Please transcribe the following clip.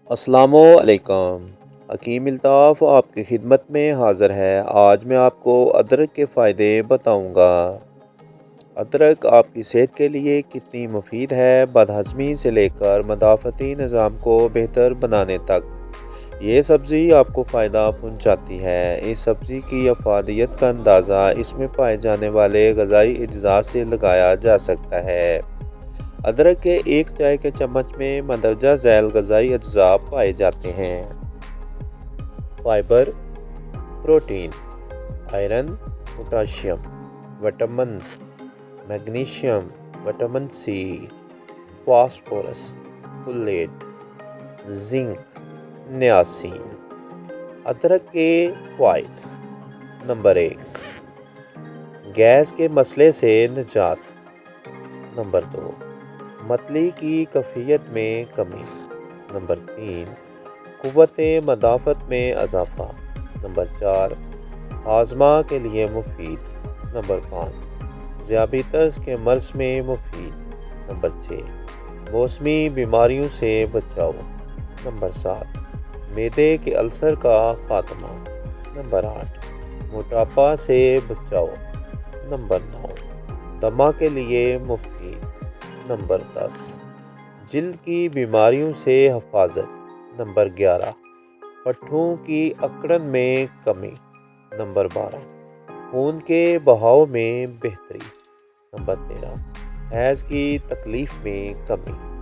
السلام علیکم۔ حکیم الطاف آپ کی خدمت میں حاضر ہے۔ آج میں آپ کو ادرک کے فائدے بتاؤں گا۔ ادرک آپ کی صحت کے لیے کتنی مفید ہے، بد ہضمی سے لے کر مدافعتی نظام کو بہتر بنانے تک یہ سبزی آپ کو فائدہ پہنچاتی ہے۔ اس سبزی کی افادیت کا اندازہ اس میں پائے جانے والے غذائی اجزاء سے لگایا جا سکتا ہے۔ ادرک کے ایک چائے کے چمچ میں مندرجہ ذیل غذائی اجزاء پائے جاتے ہیں۔ Fibre, protein, iron, potassium, vitamins, magnesium, vitamin C, phosphorus, folate, zinc, niacin. ادرک کے فوائد: نمبر 1، گیس کے مسئلے سے نجات۔ نمبر 2، متلی کی کیفیت میں کمی۔ نمبر 3، قوت مدافعت میں اضافہ۔ نمبر 4، ہاضمہ کے لیے مفید۔ نمبر 5، ذیابیطس کے مرض میں مفید۔ نمبر 6، موسمی بیماریوں سے بچاؤ۔ نمبر 7، معدے کے السر کا خاتمہ۔ نمبر 8، موٹاپا سے بچاؤ۔ نمبر 9، دمہ کے لیے مفید۔ نمبر 10، جلد کی بیماریوں سے حفاظت۔ نمبر 11، پٹھوں کی اکڑن میں کمی۔ نمبر 12، خون کے بہاؤ میں بہتری۔ نمبر 13، حیض کی تکلیف میں کمی۔